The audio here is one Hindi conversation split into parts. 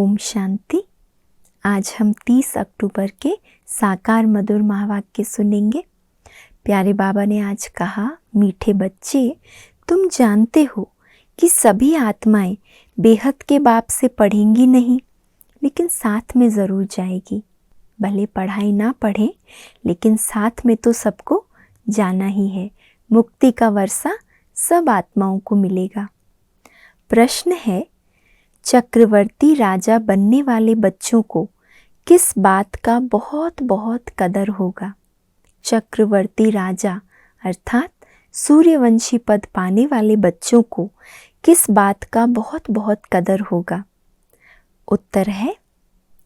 ओम शांति। आज हम 30 अक्टूबर के साकार मधुर महावाक्य सुनेंगे। प्यारे बाबा ने आज कहा, मीठे बच्चे, तुम जानते हो कि सभी आत्माएं बेहद के बाप से पढ़ेंगी नहीं, लेकिन साथ में ज़रूर जाएगी। भले पढ़ाई ना पढ़ें, लेकिन साथ में तो सबको जाना ही है। मुक्ति का वर्षा सब आत्माओं को मिलेगा। प्रश्न है, चक्रवर्ती राजा बनने वाले बच्चों को किस बात का बहुत बहुत कदर होगा? चक्रवर्ती राजा अर्थात सूर्यवंशी पद पाने वाले बच्चों को किस बात का बहुत बहुत कदर होगा? उत्तर है,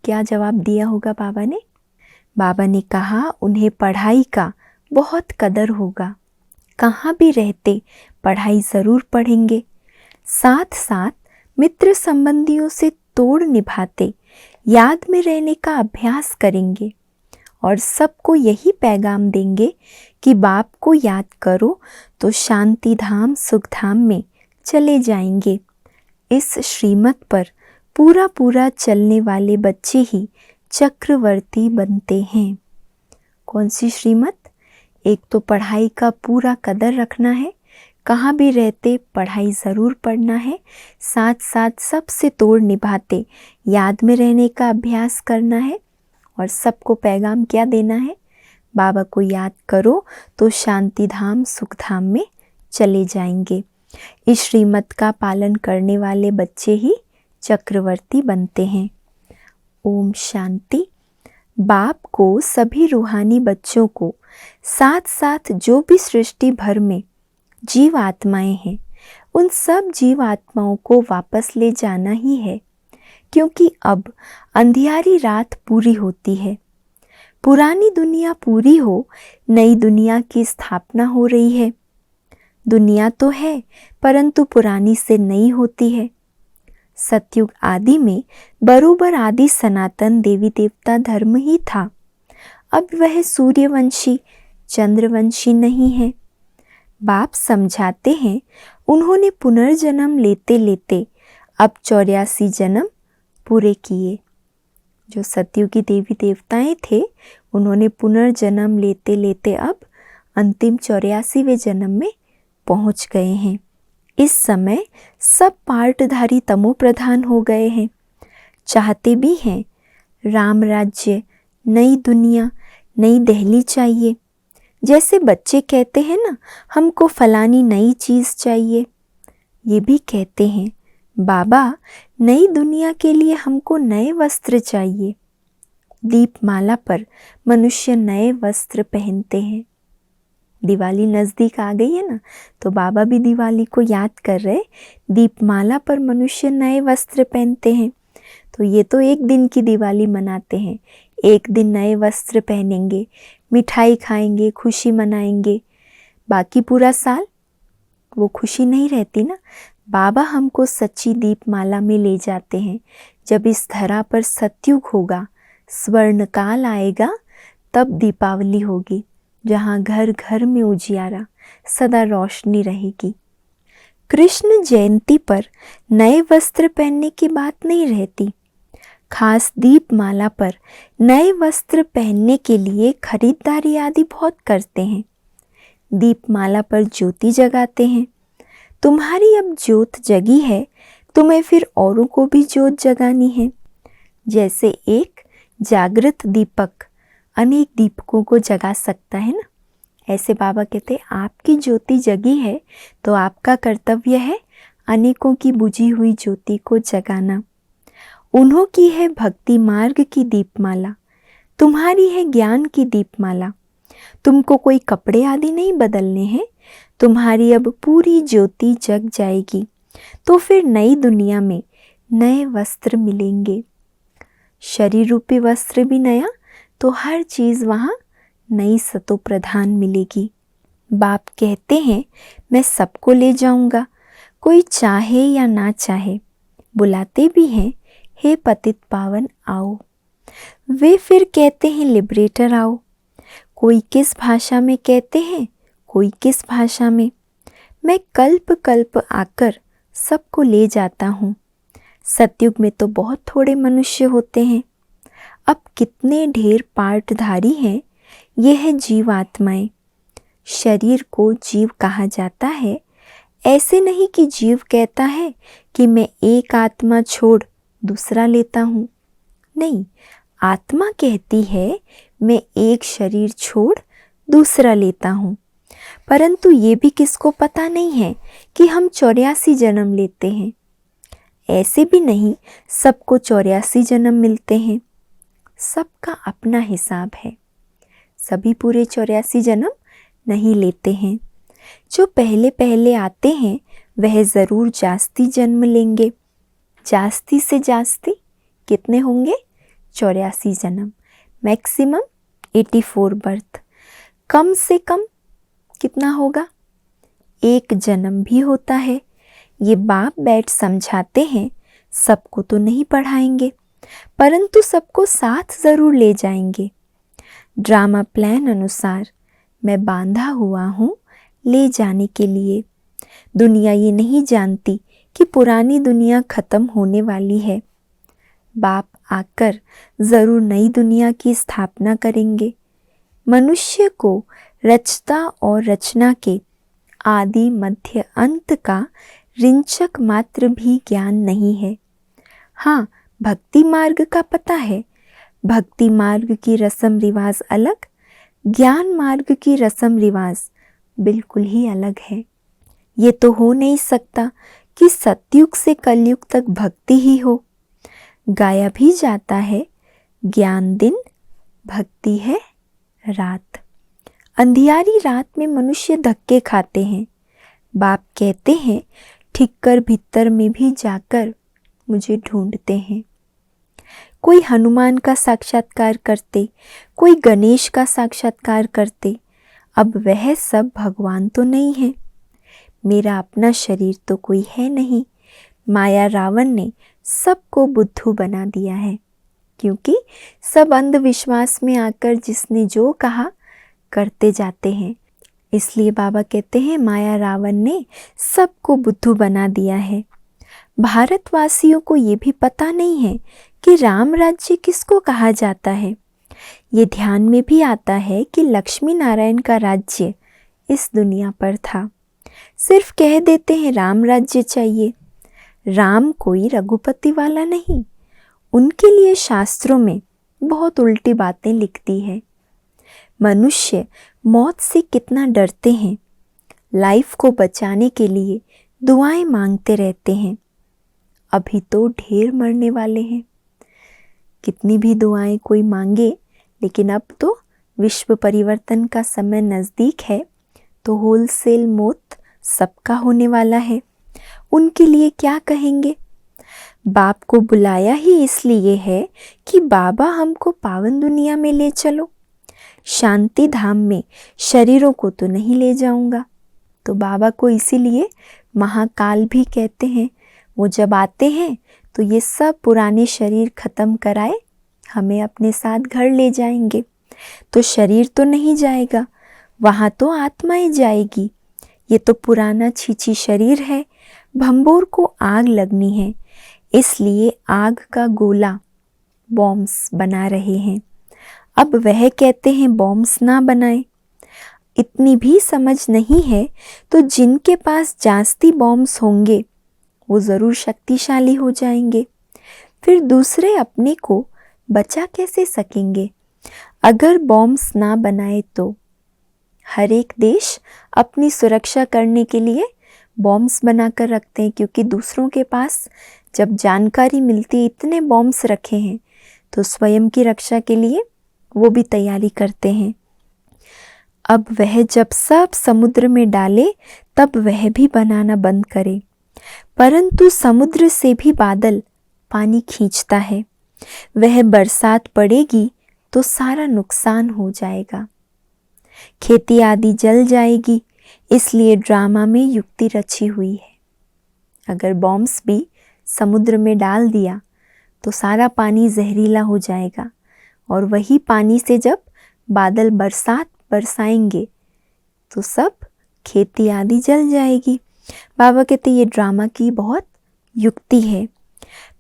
क्या जवाब दिया होगा बाबा ने? बाबा ने कहा, उन्हें पढ़ाई का बहुत कदर होगा। कहाँ भी रहते पढ़ाई ज़रूर पढ़ेंगे, साथ साथ मित्र संबंधियों से तोड़ निभाते याद में रहने का अभ्यास करेंगे और सबको यही पैगाम देंगे कि बाप को याद करो तो शांति धाम सुख धाम में चले जाएंगे। इस श्रीमत पर पूरा पूरा चलने वाले बच्चे ही चक्रवर्ती बनते हैं। कौन सी श्रीमत? एक तो पढ़ाई का पूरा कदर रखना है, कहाँ भी रहते पढ़ाई ज़रूर पढ़ना है, साथ साथ सबसे तोड़ निभाते याद में रहने का अभ्यास करना है और सबको पैगाम क्या देना है? बाबा को याद करो तो शांति धाम सुख धाम में चले जाएंगे। इस श्रीमत का पालन करने वाले बच्चे ही चक्रवर्ती बनते हैं। ओम शांति। बाप को सभी रूहानी बच्चों को साथ साथ जो भी सृष्टि भर में जीव आत्माएं हैं, उन सब जीव आत्माओं को वापस ले जाना ही है, क्योंकि अब अंधियारी रात पूरी होती है। पुरानी दुनिया पूरी हो, नई दुनिया की स्थापना हो रही है। दुनिया तो है, परंतु पुरानी से नई होती है। सतयुग आदि में बरोबर आदि सनातन देवी देवता धर्म ही था। अब वह सूर्यवंशी चंद्रवंशी नहीं है। बाप समझाते हैं, उन्होंने पुनर्जन्म लेते लेते अब 84 जन्म पूरे किए। जो सतयुगी देवी देवताएं थे, उन्होंने पुनर्जन्म लेते लेते अब अंतिम 84वें जन्म में पहुंच गए हैं। इस समय सब पार्टधारी तमो प्रधान हो गए हैं। चाहते भी हैं राम राज्य, नई दुनिया, नई दिल्ली चाहिए। जैसे बच्चे कहते हैं ना, हमको फलानी नई चीज़ चाहिए, ये भी कहते हैं बाबा नई दुनिया के लिए हमको नए वस्त्र चाहिए। दीपमाला पर मनुष्य नए वस्त्र पहनते हैं। दिवाली नज़दीक आ गई है ना, तो बाबा भी दिवाली को याद कर रहे। दीपमाला पर मनुष्य नए वस्त्र पहनते हैं, तो ये तो एक दिन की दिवाली मनाते हैं। एक दिन नए वस्त्र पहनेंगे, मिठाई खाएंगे, खुशी मनाएंगे। बाकी पूरा साल वो खुशी नहीं रहती ना। बाबा हमको सच्ची दीपमाला में ले जाते हैं। जब इस धरा पर सतयुग होगा, स्वर्णकाल आएगा, तब दीपावली होगी, जहाँ घर घर में उजियारा, सदा रोशनी रहेगी। कृष्ण जयंती पर नए वस्त्र पहनने की बात नहीं रहती। खास दीपमाला पर नए वस्त्र पहनने के लिए खरीदारी आदि बहुत करते हैं। दीपमाला पर ज्योति जगाते हैं। तुम्हारी अब ज्योत जगी है, तुम्हें फिर औरों को भी ज्योत जगानी है। जैसे एक जागृत दीपक अनेक दीपकों को जगा सकता है ना, ऐसे बाबा कहते हैं आपकी ज्योति जगी है तो आपका कर्तव्य है अनेकों की बुझी हुई ज्योति को जगाना। उन्हों की है भक्ति मार्ग की दीपमाला, तुम्हारी है ज्ञान की दीपमाला। तुमको कोई कपड़े आदि नहीं बदलने हैं, तुम्हारी अब पूरी ज्योति जग जाएगी, तो फिर नई दुनिया में नए वस्त्र मिलेंगे। शरीर रूपी वस्त्र भी नया, तो हर चीज़ वहाँ नई सतो प्रधान मिलेगी। बाप कहते हैं, मैं सबको ले जाऊँगा, कोई चाहे या ना चाहे। बुलाते भी हैं, हे पतित पावन आओ। वे फिर कहते हैं, लिबरेटर आओ। कोई किस भाषा में कहते हैं, कोई किस भाषा में। मैं कल्प कल्प आकर सबको ले जाता हूँ। सतयुग में तो बहुत थोड़े मनुष्य होते हैं। अब कितने ढेर पार्टधारी हैं। ये है जीवात्माएं। शरीर को जीव कहा जाता है। ऐसे नहीं कि जीव कहता है कि मैं एक आत्मा छोड़ दूसरा लेता हूँ। नहीं, आत्मा कहती है मैं एक शरीर छोड़ दूसरा लेता हूँ। परंतु ये भी किसको पता नहीं है कि हम 84 जन्म लेते हैं। ऐसे भी नहीं सबको 84 जन्म मिलते हैं। सबका अपना हिसाब है। सभी पूरे 84 जन्म नहीं लेते हैं। जो पहले पहले आते हैं वह ज़रूर जास्ती जन्म लेंगे। जास्ती से जास्ती कितने होंगे? 84 जन्म। Maximum 84 birth. कम से कम कितना होगा? एक जन्म भी होता है। ये बाप बैठ समझाते हैं। सबको तो नहीं पढ़ाएंगे, परंतु सबको साथ ज़रूर ले जाएंगे। ड्रामा प्लान अनुसार मैं बांधा हुआ हूँ ले जाने के लिए। दुनिया ये नहीं जानती कि पुरानी दुनिया ख़त्म होने वाली है। बाप आकर ज़रूर नई दुनिया की स्थापना करेंगे। मनुष्य को रचता और रचना के आदि मध्य अंत का रिंचक मात्र भी ज्ञान नहीं है। हाँ, भक्ति मार्ग का पता है। भक्ति मार्ग की रस्म रिवाज अलग, ज्ञान मार्ग की रस्म रिवाज बिल्कुल ही अलग है। ये तो हो नहीं सकता कि सतयुग से कलयुग तक भक्ति ही हो। गाया भी जाता है, ज्ञान दिन भक्ति है रात। अंधियारी रात में मनुष्य धक्के खाते हैं। बाप कहते हैं ठिक्कर भीतर में भी जाकर मुझे ढूंढते हैं। कोई हनुमान का साक्षात्कार करते, कोई गणेश का साक्षात्कार करते। अब वह सब भगवान तो नहीं है। मेरा अपना शरीर तो कोई है नहीं। माया रावण ने सबको बुद्धू बना दिया है, क्योंकि सब अंधविश्वास में आकर जिसने जो कहा करते जाते हैं। इसलिए बाबा कहते हैं माया रावण ने सबको बुद्धू बना दिया है। भारतवासियों को ये भी पता नहीं है कि राम राज्य किसको कहा जाता है। ये ध्यान में भी आता है कि लक्ष्मी नारायण का राज्य इस दुनिया पर था। सिर्फ कह देते हैं राम राज्य चाहिए। राम कोई रघुपति वाला नहीं। उनके लिए शास्त्रों में बहुत उल्टी बातें लिखती है। मनुष्य मौत से कितना डरते हैं। लाइफ को बचाने के लिए दुआएं मांगते रहते हैं। अभी तो ढेर मरने वाले हैं। कितनी भी दुआएं कोई मांगे, लेकिन अब तो विश्व परिवर्तन का समय नज़दीक है, तो होलसेल मौत सबका होने वाला है। उनके लिए क्या कहेंगे? बाप को बुलाया ही इसलिए है कि बाबा हमको पावन दुनिया में ले चलो। शांति धाम में शरीरों को तो नहीं ले जाऊंगा। तो बाबा को इसीलिए महाकाल भी कहते हैं। वो जब आते हैं तो ये सब पुराने शरीर खत्म कराए हमें अपने साथ घर ले जाएंगे। तो शरीर तो नहीं जाएगा, वहाँ तो आत्माएं जाएगी। ये तो पुराना छीछी शरीर है। भंबोर को आग लगनी है, इसलिए आग का गोला बॉम्ब्स बना रहे हैं। अब वह कहते हैं बॉम्ब्स ना बनाएं। इतनी भी समझ नहीं है, तो जिनके पास जास्ती बॉम्ब्स होंगे वो ज़रूर शक्तिशाली हो जाएंगे। फिर दूसरे अपने को बचा कैसे सकेंगे? अगर बॉम्ब्स ना बनाए तो हर एक देश अपनी सुरक्षा करने के लिए बॉम्ब्स बनाकर रखते हैं, क्योंकि दूसरों के पास जब जानकारी मिलती इतने बॉम्ब्स रखे हैं तो स्वयं की रक्षा के लिए वो भी तैयारी करते हैं। अब वह जब सब समुद्र में डाले तब वह भी बनाना बंद करे, परंतु समुद्र से भी बादल पानी खींचता है। वह बरसात पड़ेगी तो सारा नुकसान हो जाएगा, खेती आदि जल जाएगी। इसलिए ड्रामा में युक्ति रची हुई है। अगर बॉम्ब्स भी समुद्र में डाल दिया तो सारा पानी जहरीला हो जाएगा, और वही पानी से जब बादल बरसात बरसाएंगे तो सब खेती आदि जल जाएगी। बाबा कहते ये ड्रामा की बहुत युक्ति है।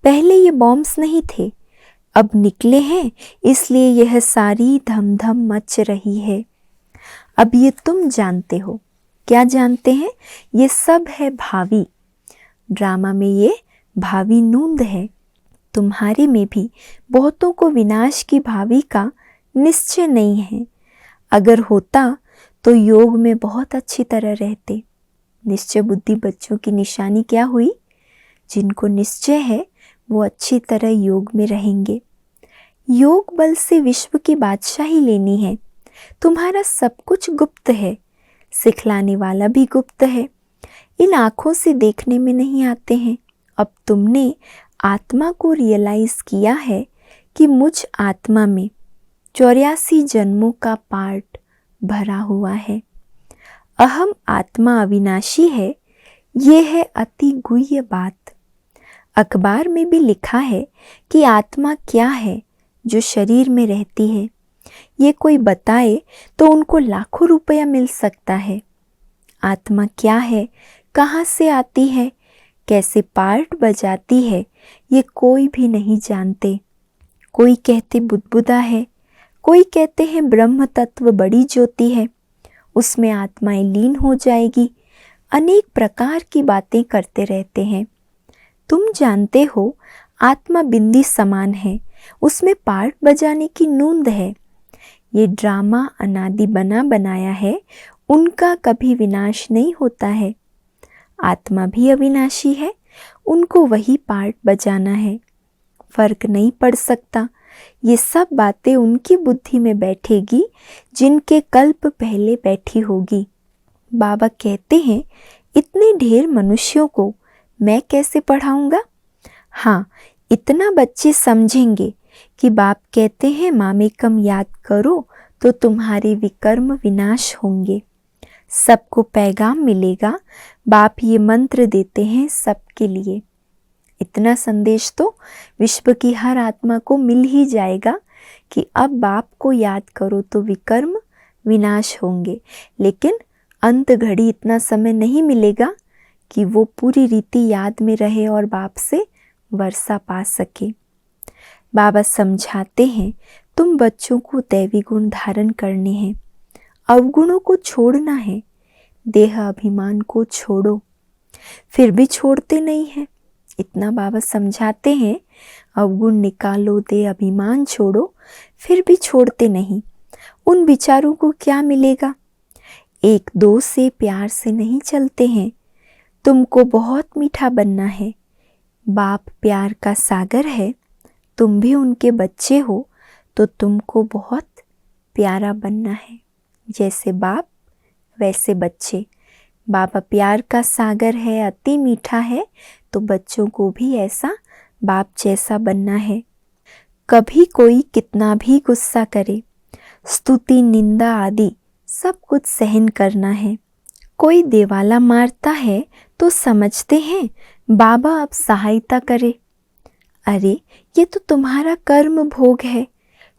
पहले ये बॉम्ब्स नहीं थे, अब निकले हैं, इसलिए यह सारी धमधम मच रही है। अब ये तुम जानते हो। क्या जानते हैं? ये सब है भावी। ड्रामा में ये भावी नूंद है। तुम्हारे में भी बहुतों को विनाश की भावी का निश्चय नहीं है। अगर होता तो योग में बहुत अच्छी तरह रहते। निश्चय बुद्धि बच्चों की निशानी क्या हुई? जिनको निश्चय है वो अच्छी तरह योग में रहेंगे। योग बल से विश्व की बादशाही लेनी है। तुम्हारा सब कुछ गुप्त है, सिखलाने वाला भी गुप्त है। इन आँखों से देखने में नहीं आते हैं। अब तुमने आत्मा को रियलाइज किया है कि मुझ आत्मा में 84 जन्मों का पार्ट भरा हुआ है। अहम आत्मा अविनाशी है। ये है अति गुह्य बात। अखबार में भी लिखा है कि आत्मा क्या है जो शरीर में रहती है। ये कोई बताए तो उनको लाखों रुपया मिल सकता है। आत्मा क्या है, कहाँ से आती है, कैसे पार्ट बजाती है, ये कोई भी नहीं जानते। कोई कहते बुदबुदा है, कोई कहते हैं ब्रह्म तत्व बड़ी ज्योति है, उसमें आत्माएं लीन हो जाएगी। अनेक प्रकार की बातें करते रहते हैं। तुम जानते हो आत्मा बिंदी समान है, उसमें पार्ट बजाने की नूंद है। ये ड्रामा अनादि बना बनाया है, उनका कभी विनाश नहीं होता है। आत्मा भी अविनाशी है, उनको वही पार्ट बजाना है। फर्क नहीं पड़ सकता। ये सब बातें उनकी बुद्धि में बैठेगी जिनके कल्प पहले बैठी होगी। बाबा कहते हैं इतने ढेर मनुष्यों को मैं कैसे पढ़ाऊंगा? हाँ, इतना बच्चे समझेंगे कि बाप कहते हैं मामेकम याद करो तो तुम्हारे विकर्म विनाश होंगे। सबको पैगाम मिलेगा। बाप ये मंत्र देते हैं सबके लिए। इतना संदेश तो विश्व की हर आत्मा को मिल ही जाएगा कि अब बाप को याद करो तो विकर्म विनाश होंगे। लेकिन अंत घड़ी इतना समय नहीं मिलेगा कि वो पूरी रीति याद में रहे और बाप से वर्षा पा सके। बाबा समझाते हैं तुम बच्चों को दैवी गुण धारण करने हैं, अवगुणों को छोड़ना है। देह अभिमान को छोड़ो, फिर भी छोड़ते नहीं हैं। इतना बाबा समझाते हैं, अवगुण निकालो, देह अभिमान छोड़ो, फिर भी छोड़ते नहीं। उन विचारों को क्या मिलेगा? एक दो से प्यार से नहीं चलते हैं। तुमको बहुत मीठा बनना है। बाप प्यार का सागर है, तुम भी उनके बच्चे हो तो तुमको बहुत प्यारा बनना है। जैसे बाप वैसे बच्चे। बाबा प्यार का सागर है, अति मीठा है, तो बच्चों को भी ऐसा बाप जैसा बनना है। कभी कोई कितना भी गुस्सा करे, स्तुति निंदा आदि सब कुछ सहन करना है। कोई देवाला मारता है तो समझते हैं बाबा अब सहायता करे। अरे ये तो तुम्हारा कर्म भोग है,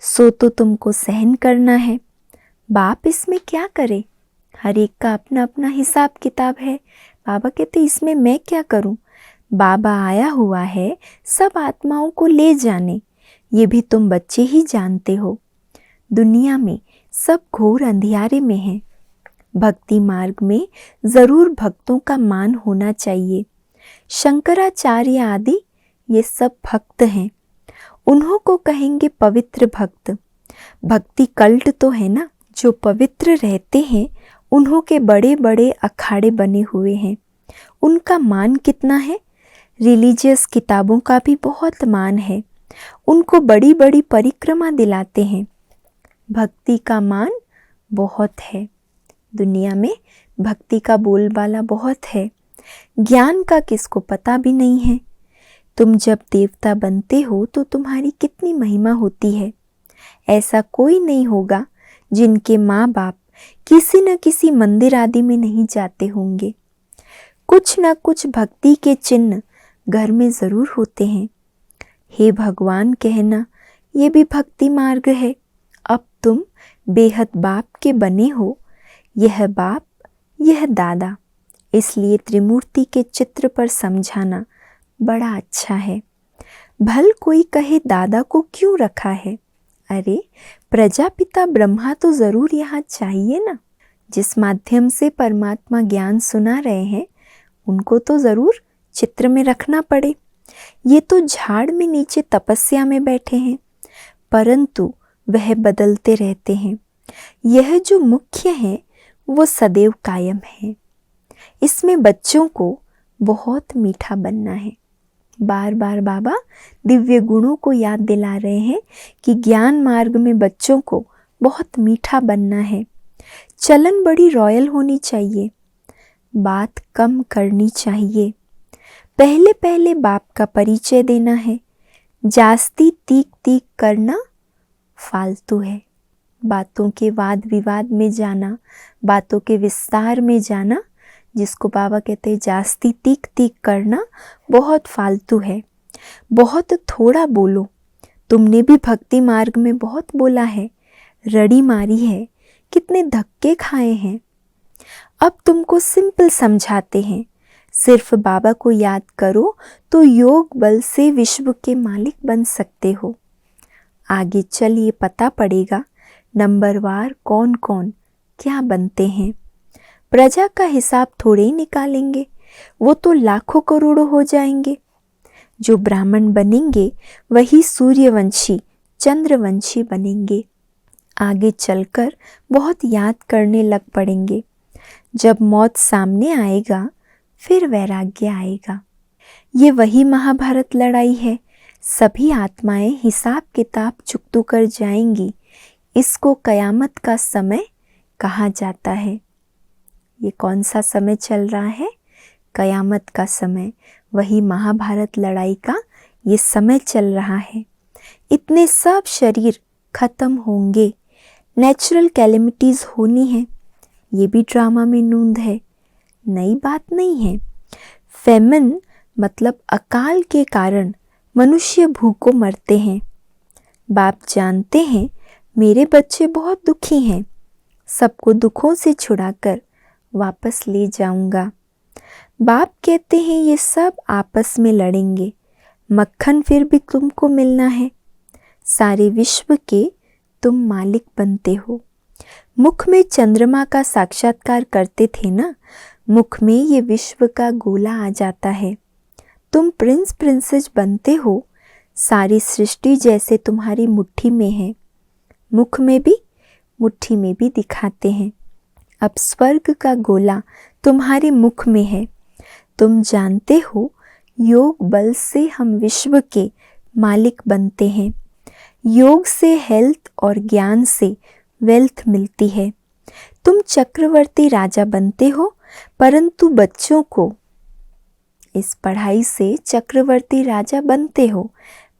सो तो तुमको सहन करना है। बाप इसमें क्या करे? हर एक का अपना अपना हिसाब किताब है। बाबा कहते इसमें मैं क्या करूं? बाबा आया हुआ है सब आत्माओं को ले जाने। ये भी तुम बच्चे ही जानते हो। दुनिया में सब घोर अंधियारे में है। भक्ति मार्ग में जरूर भक्तों का मान होना चाहिए। शंकराचार्य आदि ये सब भक्त हैं, उन्हों को कहेंगे पवित्र भक्त। भक्ति कल्ट तो है ना, जो पवित्र रहते हैं उन्हों के बड़े बड़े अखाड़े बने हुए हैं। उनका मान कितना है? रिलीजियस किताबों का भी बहुत मान है। उनको बड़ी बड़ी परिक्रमा दिलाते हैं। भक्ति का मान बहुत है। दुनिया में भक्ति का बोलबाला बहुत है। ज्ञान का किसको पता भी नहीं है। तुम जब देवता बनते हो तो तुम्हारी कितनी महिमा होती है। ऐसा कोई नहीं होगा जिनके माँ बाप किसी न किसी मंदिर आदि में नहीं जाते होंगे। कुछ न कुछ भक्ति के चिन्ह घर में जरूर होते हैं। हे भगवान कहना ये भी भक्ति मार्ग है। अब तुम बेहद बाप के बने हो। यह बाप, यह दादा, इसलिए त्रिमूर्ति के चित्र पर समझाना बड़ा अच्छा है। भल कोई कहे दादा को क्यों रखा है, अरे प्रजापिता ब्रह्मा तो ज़रूर यहाँ चाहिए ना। जिस माध्यम से परमात्मा ज्ञान सुना रहे हैं उनको तो ज़रूर चित्र में रखना पड़े। ये तो झाड़ में नीचे तपस्या में बैठे हैं, परंतु वह बदलते रहते हैं। यह जो मुख्य है वो सदैव कायम है। इसमें बच्चों को बहुत मीठा बनना है। बार बार बाबा दिव्य गुणों को याद दिला रहे हैं कि ज्ञान मार्ग में बच्चों को बहुत मीठा बनना है। चलन बड़ी रॉयल होनी चाहिए, बात कम करनी चाहिए। पहले पहले बाप का परिचय देना है। जास्ती तीक तीक करना फालतू है। बातों के वाद विवाद में जाना, बातों के विस्तार में जाना, जिसको बाबा कहते हैं जास्ती तीक तीक करना, बहुत फालतू है। बहुत थोड़ा बोलो। तुमने भी भक्ति मार्ग में बहुत बोला है, रड़ी मारी है, कितने धक्के खाए हैं। अब तुमको सिंपल समझाते हैं, सिर्फ बाबा को याद करो तो योग बल से विश्व के मालिक बन सकते हो। आगे चल ये पता पड़ेगा नंबरवार कौन कौन क्या बनते हैं। प्रजा का हिसाब थोड़े ही निकालेंगे, वो तो लाखों करोड़ों हो जाएंगे। जो ब्राह्मण बनेंगे वही सूर्यवंशी चंद्रवंशी बनेंगे। आगे चलकर बहुत याद करने लग पड़ेंगे। जब मौत सामने आएगा फिर वैराग्य आएगा। ये वही महाभारत लड़ाई है। सभी आत्माएं हिसाब किताब चुकतू कर जाएंगी। इसको कयामत का समय कहा जाता है। ये कौन सा समय चल रहा है? कयामत का समय। वही महाभारत लड़ाई का ये समय चल रहा है। इतने सब शरीर खत्म होंगे, नेचुरल कैलेमिटीज़ होनी है। ये भी ड्रामा में नूंद है, नई बात नहीं है। फेमिन मतलब अकाल के कारण मनुष्य भूखों मरते हैं। बाप जानते हैं मेरे बच्चे बहुत दुखी हैं, सबको दुखों से छुड़ाकर वापस ले जाऊंगा। बाप कहते हैं ये सब आपस में लड़ेंगे, मक्खन फिर भी तुमको मिलना है। सारे विश्व के तुम मालिक बनते हो। मुख में चंद्रमा का साक्षात्कार करते थे ना, मुख में ये विश्व का गोला आ जाता है। तुम प्रिंस प्रिंसेस बनते हो। सारी सृष्टि जैसे तुम्हारी मुट्ठी में है, मुख में भी मुट्ठी में भी दिखाते हैं। अब स्वर्ग का गोला तुम्हारे मुख में है। तुम जानते हो योग बल से हम विश्व के मालिक बनते हैं। योग से हेल्थ और ज्ञान से वेल्थ मिलती है। तुम चक्रवर्ती राजा बनते हो, परंतु बच्चों को इस पढ़ाई से चक्रवर्ती राजा बनते हो,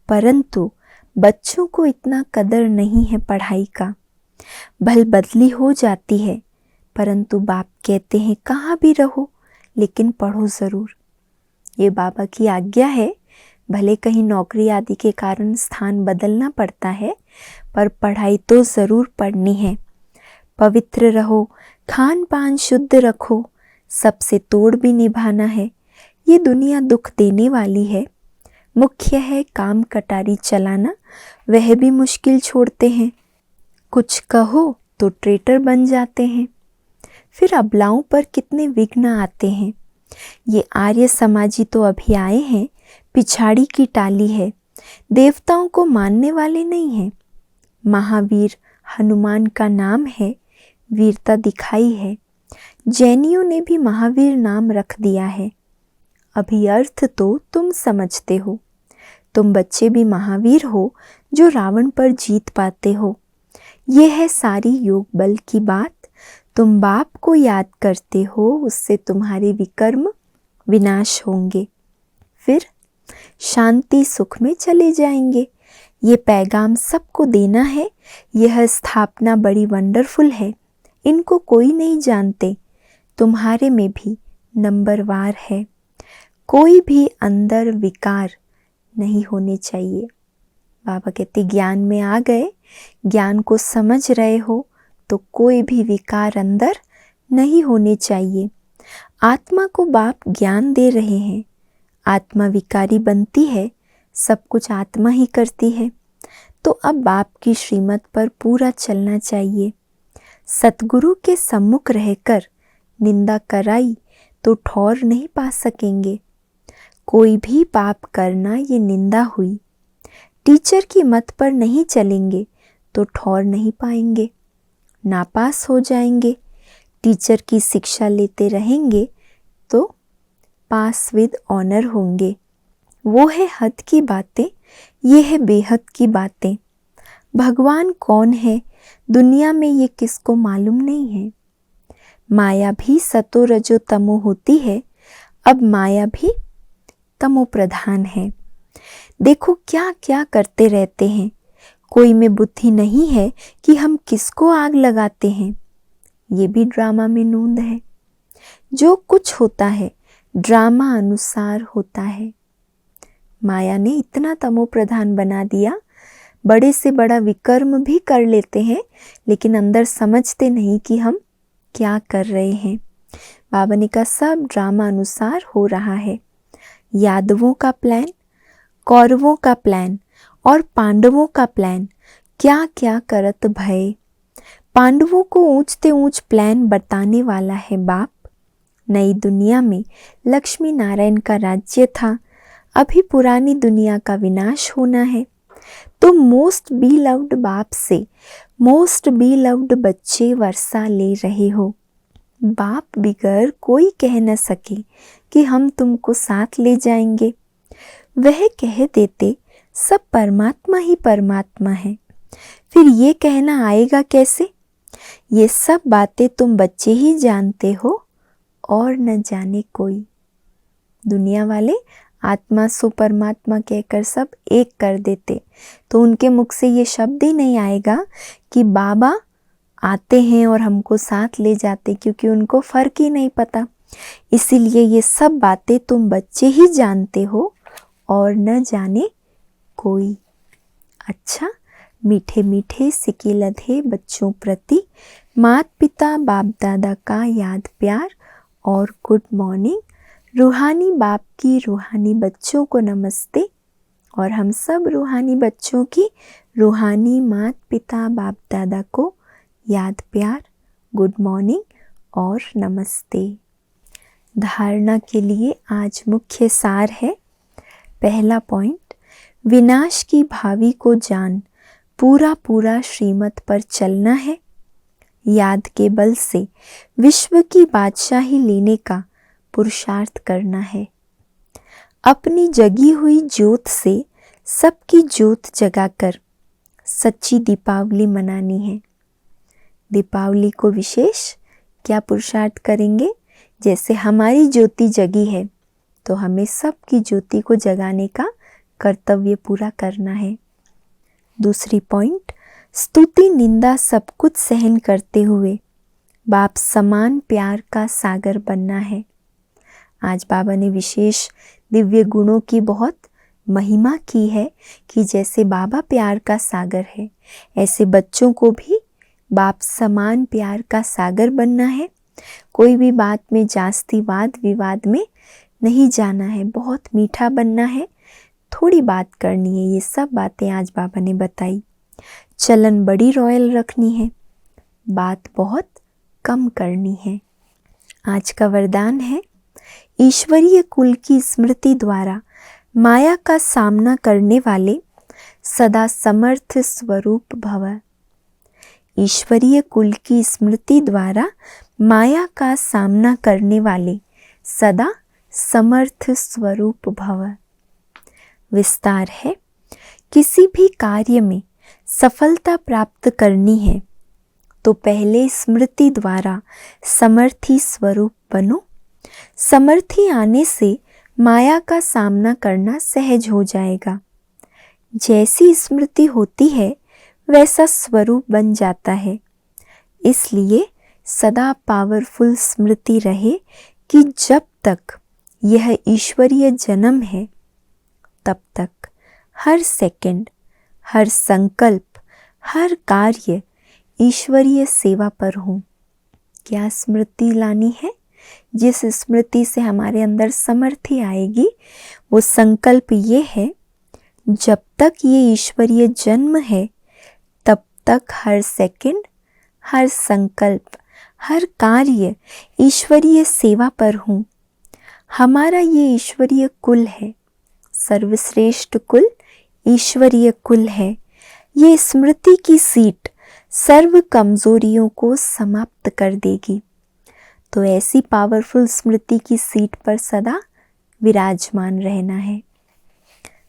परंतु बच्चों को इतना कदर नहीं है पढ़ाई का। भल बदली हो जाती है, परंतु बाप कहते हैं कहाँ भी रहो लेकिन पढ़ो ज़रूर। ये बाबा की आज्ञा है। भले कहीं नौकरी आदि के कारण स्थान बदलना पड़ता है, पर पढ़ाई तो ज़रूर पढ़नी है। पवित्र रहो, खान पान शुद्ध रखो, सबसे तोड़ भी निभाना है। ये दुनिया दुख देने वाली है। मुख्य है काम कटारी चलाना, वह भी मुश्किल छोड़ते हैं। कुछ कहो तो ट्रेटर बन जाते हैं। फिर अबलाओं पर कितने विघ्न आते हैं। ये आर्य समाजी तो अभी आए हैं, पिछाड़ी की टाली है। देवताओं को मानने वाले नहीं हैं। महावीर हनुमान का नाम है, वीरता दिखाई है। जैनियों ने भी महावीर नाम रख दिया है। अभी अर्थ तो तुम समझते हो। तुम बच्चे भी महावीर हो जो रावण पर जीत पाते हो। ये है सारी योग बल की बात। तुम बाप को याद करते हो, उससे तुम्हारे विकर्म विनाश होंगे, फिर शांति सुख में चले जाएंगे। ये पैगाम सबको देना है। यह स्थापना बड़ी वंडरफुल है। इनको कोई नहीं जानते। तुम्हारे में भी नंबरवार है। कोई भी अंदर विकार नहीं होने चाहिए। बाबा कहते ज्ञान में आ गए, ज्ञान को समझ रहे हो तो कोई भी विकार अंदर नहीं होने चाहिए। आत्मा को बाप ज्ञान दे रहे हैं। आत्मा विकारी बनती है सब कुछ आत्मा ही करती है। तो अब बाप की श्रीमत पर पूरा चलना चाहिए। सतगुरु के सम्मुख रहकर निंदा कराई तो ठौर नहीं पा सकेंगे। कोई भी पाप करना ये निंदा हुई। टीचर की मत पर नहीं चलेंगे तो ठौर नहीं पाएंगे, नापास हो जाएंगे। टीचर की शिक्षा लेते रहेंगे तो पास विद ऑनर होंगे। वो है हद की बातें, ये है बेहद की बातें। भगवान कौन है दुनिया में ये किसको मालूम नहीं है। माया भी सतो रजो तमो होती है, अब माया भी तमो प्रधान है। देखो क्या क्या करते रहते हैं। कोई में बुद्धि नहीं है कि हम किसको आग लगाते हैं। ये भी ड्रामा में नूंद है। जो कुछ होता है ड्रामा अनुसार होता है। माया ने इतना तमो प्रधान बना दिया, बड़े से बड़ा विकर्म भी कर लेते हैं लेकिन अंदर समझते नहीं कि हम क्या कर रहे हैं। बाबा ने कहा सब ड्रामा अनुसार हो रहा है। यादवों का प्लान, कौरवों का प्लान और पांडवों का प्लान क्या क्या करत भय। पांडवों को ऊंचते ऊंच प्लान बताने वाला है बाप। नई दुनिया में लक्ष्मी नारायण का राज्य था, अभी पुरानी दुनिया का विनाश होना है। तो मोस्ट बी लव्ड बाप से मोस्ट बी लव्ड बच्चे वर्षा ले रहे हो। बाप बिगर कोई कह न सके कि हम तुमको साथ ले जाएंगे। वह कह देते सब परमात्मा ही परमात्मा है, फिर ये कहना आएगा कैसे। ये सब बातें तुम बच्चे ही जानते हो और न जाने कोई। दुनिया वाले आत्मा सो परमात्मा कहकर सब एक कर देते, तो उनके मुख से ये शब्द ही नहीं आएगा कि बाबा आते हैं और हमको साथ ले जाते, क्योंकि उनको फर्क ही नहीं पता। इसीलिए ये सब बातें तुम बच्चे ही जानते हो और न जाने कोई। अच्छा, मीठे मीठे सिके लधे बच्चों प्रति माता पिता बाप दादा का याद प्यार और गुड मॉर्निंग। रूहानी बाप की रूहानी बच्चों को नमस्ते और हम सब रूहानी बच्चों की रूहानी माता पिता बाप दादा को याद प्यार, गुड मॉर्निंग और नमस्ते। धारणा के लिए आज मुख्य सार है। पहला पॉइंट, विनाश की भावी को जान पूरा पूरा श्रीमत पर चलना है। याद के बल से विश्व की बादशाही लेने का पुरुषार्थ करना है। अपनी जगी हुई ज्योत से सबकी ज्योत जगाकर सच्ची दीपावली मनानी है। दीपावली को विशेष क्या पुरुषार्थ करेंगे, जैसे हमारी ज्योति जगी है तो हमें सबकी ज्योति को जगाने का कर्तव्य पूरा करना है। दूसरी पॉइंट, स्तुति निंदा सब कुछ सहन करते हुए बाप समान प्यार का सागर बनना है। आज बाबा ने विशेष दिव्य गुणों की बहुत महिमा की है कि जैसे बाबा प्यार का सागर है, ऐसे बच्चों को भी बाप समान प्यार का सागर बनना है। कोई भी बात में जास्ती वाद विवाद में नहीं जाना है, बहुत मीठा बनना है, थोड़ी बात करनी है। ये सब बातें आज बाबा ने बताई। चलन बड़ी रॉयल रखनी है, बात बहुत कम करनी है। आज का वरदान है, ईश्वरीय कुल की स्मृति द्वारा माया का सामना करने वाले सदा समर्थ स्वरूप भव। ईश्वरीय कुल की स्मृति द्वारा माया का सामना करने वाले सदा समर्थ स्वरूप भव। विस्तार है, किसी भी कार्य में सफलता प्राप्त करनी है तो पहले स्मृति द्वारा समर्थी स्वरूप बनो। समर्थी आने से माया का सामना करना सहज हो जाएगा। जैसी स्मृति होती है वैसा स्वरूप बन जाता है। इसलिए सदा पावरफुल स्मृति रहे कि जब तक यह ईश्वरीय जन्म है तब तक हर सेकंड, हर संकल्प, हर कार्य ईश्वरीय सेवा पर हो। क्या स्मृति लानी है? जिस स्मृति से हमारे अंदर समर्थि आएगी वो संकल्प ये है, जब तक ये ईश्वरीय जन्म है तब तक हर सेकंड, हर संकल्प, हर कार्य ईश्वरीय सेवा पर हूँ। हमारा ये ईश्वरीय कुल है, सर्वश्रेष्ठ कुल ईश्वरीय कुल है। ये स्मृति की सीट सर्व कमजोरियों को समाप्त कर देगी। तो ऐसी पावरफुल स्मृति की सीट पर सदा विराजमान रहना है।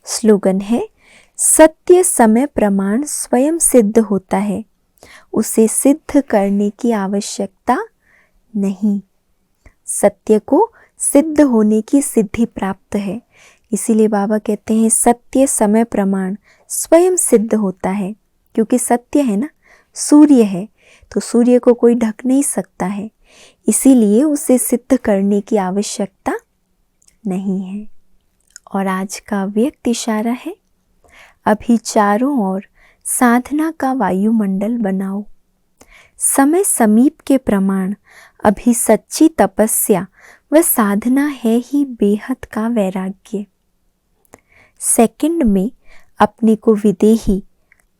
स्लोगन है, सत्य समय प्रमाण स्वयं सिद्ध होता है, उसे सिद्ध करने की आवश्यकता नहीं। सत्य को सिद्ध होने की सिद्धि प्राप्त है, इसीलिए बाबा कहते हैं सत्य समय प्रमाण स्वयं सिद्ध होता है। क्योंकि सत्य है ना, सूर्य है, तो सूर्य को कोई ढक नहीं सकता है, इसीलिए उसे सिद्ध करने की आवश्यकता नहीं है। और आज का व्यक्त इशारा है, अभी चारों ओर साधना का वायुमंडल बनाओ। समय समीप के प्रमाण अभी सच्ची तपस्या व साधना है ही बेहद का वैराग्य। सेकंड में अपने को विदेही,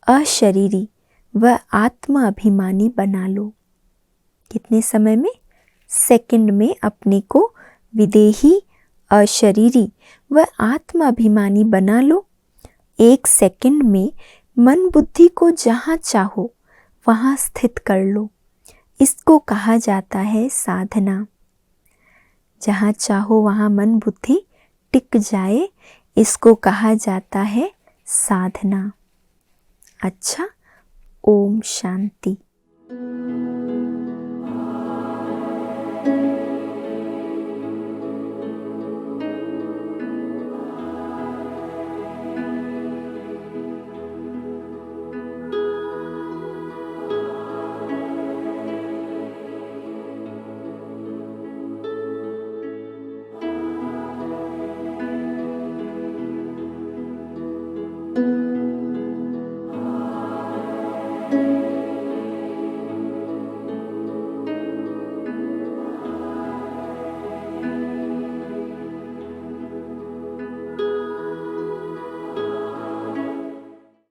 अशरीरी व आत्म अभिमानी बना लो। कितने समय में? सेकंड में अपने को विदेही, अशरीरी व आत्म अभिमानी बना लो। एक सेकंड में मन बुद्धि को जहाँ चाहो वहाँ स्थित कर लो। इसको कहा जाता है साधना। जहाँ चाहो वहाँ मन बुद्धि टिक जाए, इसको कहा जाता है साधना। अच्छा, ओम शांति।